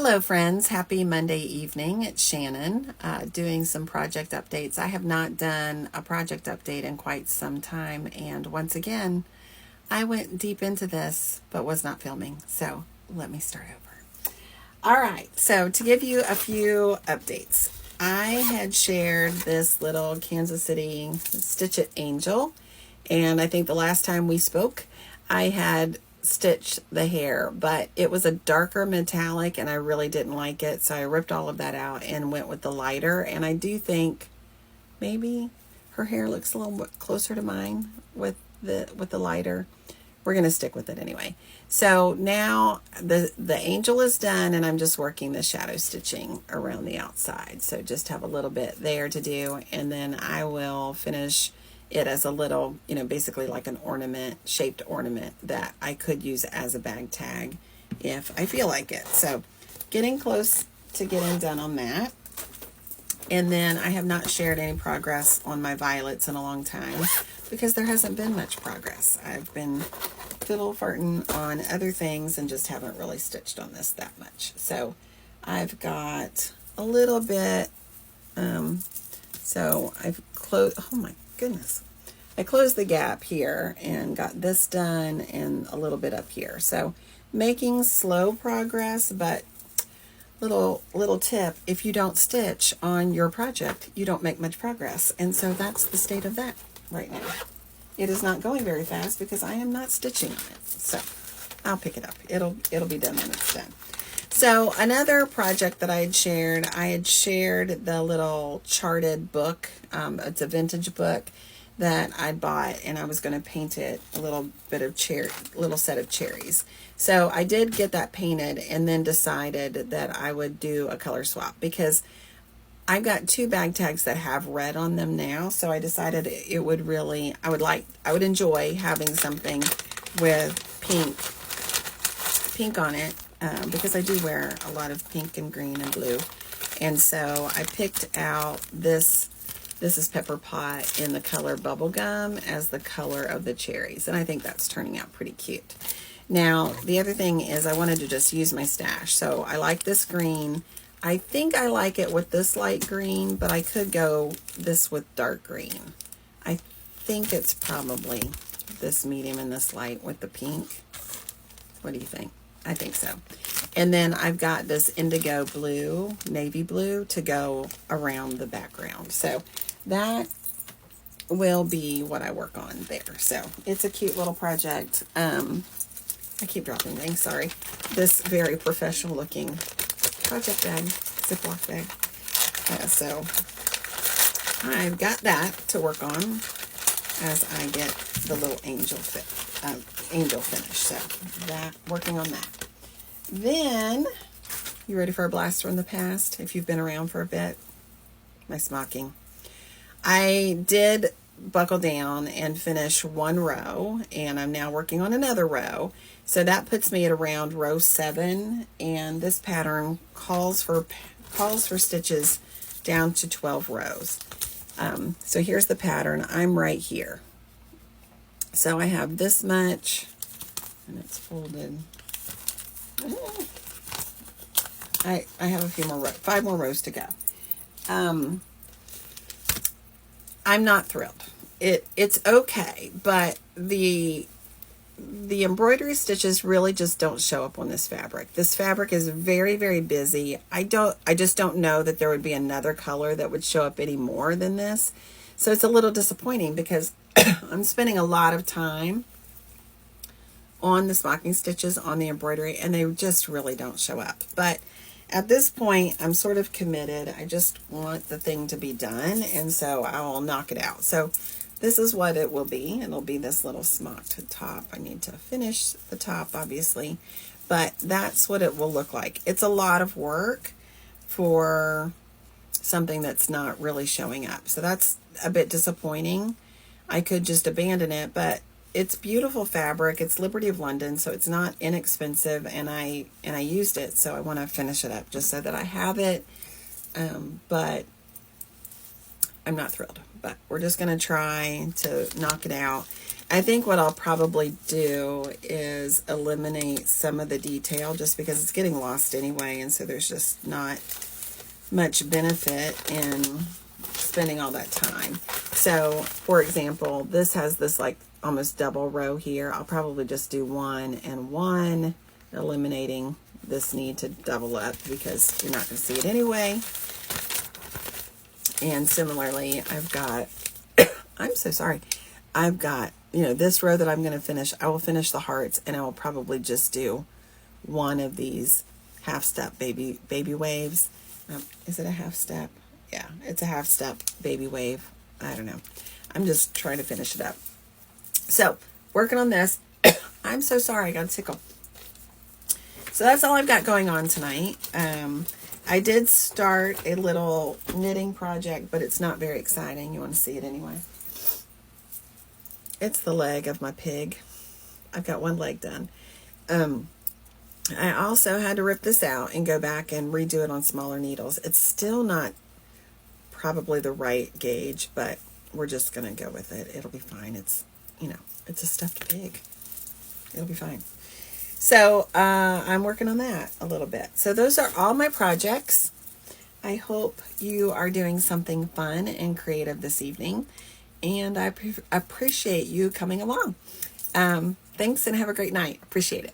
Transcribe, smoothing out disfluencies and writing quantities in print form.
Hello friends, happy Monday evening. It's Shannon doing some project updates. I have not done a project update in quite some time, and once again I went deep into this but was not filming, so let me start over. Alright, so to give you a few updates, I had shared this little Kansas City Stitch It Angel, and I think the last time we spoke I had stitched the hair, but it was a darker metallic and I really didn't like it, so I ripped all of that out and went with the lighter. And I do think maybe her hair looks a little bit closer to mine with the lighter. We're gonna stick with it anyway. So now the angel is done and I'm just working the shadow stitching around the outside, so just have a little bit there to do, and then I will finish it as a little, basically like an ornament, shaped ornament that I could use as a bag tag if I feel like it. So getting close to getting done on that. And then I have not shared any progress on my violets in a long time because there hasn't been much progress. I've been fiddle farting on other things and just haven't really stitched on this that much. So I've got a little bit, so I've closed, oh my goodness. I closed the gap here and got this done and a little bit up here. So making slow progress, but little tip, if you don't stitch on your project, you don't make much progress. And so that's the state of that right now. It is not going very fast because I am not stitching on it. So I'll pick it up. It'll be done when it's done. So another project that I had shared the little charted book. It's a vintage book that I bought, and I was going to paint it a little set of cherries. So I did get that painted and then decided that I would do a color swap because I've got two bag tags that have red on them now. So I decided it would really, I would enjoy having something with pink on it. Because I do wear a lot of pink and green and blue. And so I picked out this is Pepper Pot in the color Bubblegum as the color of the cherries. And I think that's turning out pretty cute. Now, the other thing is I wanted to just use my stash. So I like this green. I think I like it with this light green, but I could go this with dark green. I think it's probably this medium and this light with the pink. What do you think? I think so. And then I've got this indigo blue, navy blue to go around the background. So that will be what I work on there. So it's a cute little project. I keep dropping things, sorry. This very professional looking project bag, Ziploc bag. So I've got that to work on as I get the little angel finish. So that, working on that. Then, you ready for a blast from the past? If you've been around for a bit, my smocking. I did buckle down and finish one row, and I'm now working on another row. So that puts me at around row 7, and this pattern calls for stitches down to 12 rows. So here's the pattern. I'm right here. So I have this much, and it's folded. I have a few more rows, 5 more rows to go. I'm not thrilled. It's okay, but the embroidery stitches really just don't show up on this fabric. This fabric is very, very busy. I just don't know that there would be another color that would show up any more than this. So it's a little disappointing because I'm spending a lot of time on the smocking stitches on the embroidery, and they just really don't show up. But at this point, I'm sort of committed. I just want the thing to be done, and so I will knock it out. So this is what it will be. It'll be this little smocked top. I need to finish the top, obviously, but that's what it will look like. It's a lot of work for something that's not really showing up. So that's a bit disappointing. I could just abandon it, but it's beautiful fabric. It's Liberty of London, so it's not inexpensive, and I used it, so I want to finish it up just so that I have it. But I'm not thrilled, but we're just going to try to knock it out. I think what I'll probably do is eliminate some of the detail just because it's getting lost anyway, and so there's just not much benefit in spending all that time. So, for example, this has this like almost double row here. I'll probably just do 1 and 1, eliminating this need to double up because you're not going to see it anyway. And similarly, I've got, I'm so sorry, I've got, this row that I'm going to finish. I will finish the hearts, and I will probably just do 1 of these half step baby waves. Is it a half step? Yeah, it's a half step baby wave. I don't know. I'm just trying to finish it up. So, working on this. I'm so sorry, I got a tickle. So that's all I've got going on tonight. I did start a little knitting project, but it's not very exciting. You want to see it anyway. It's the leg of my pig. I've got 1 leg done. I also had to rip this out and go back and redo it on smaller needles. It's still not probably the right gauge, but we're just going to go with it. It'll be fine. It's, it's a stuffed pig. It'll be fine. So I'm working on that a little bit. So those are all my projects. I hope you are doing something fun and creative this evening. And I appreciate you coming along. Thanks and have a great night. Appreciate it.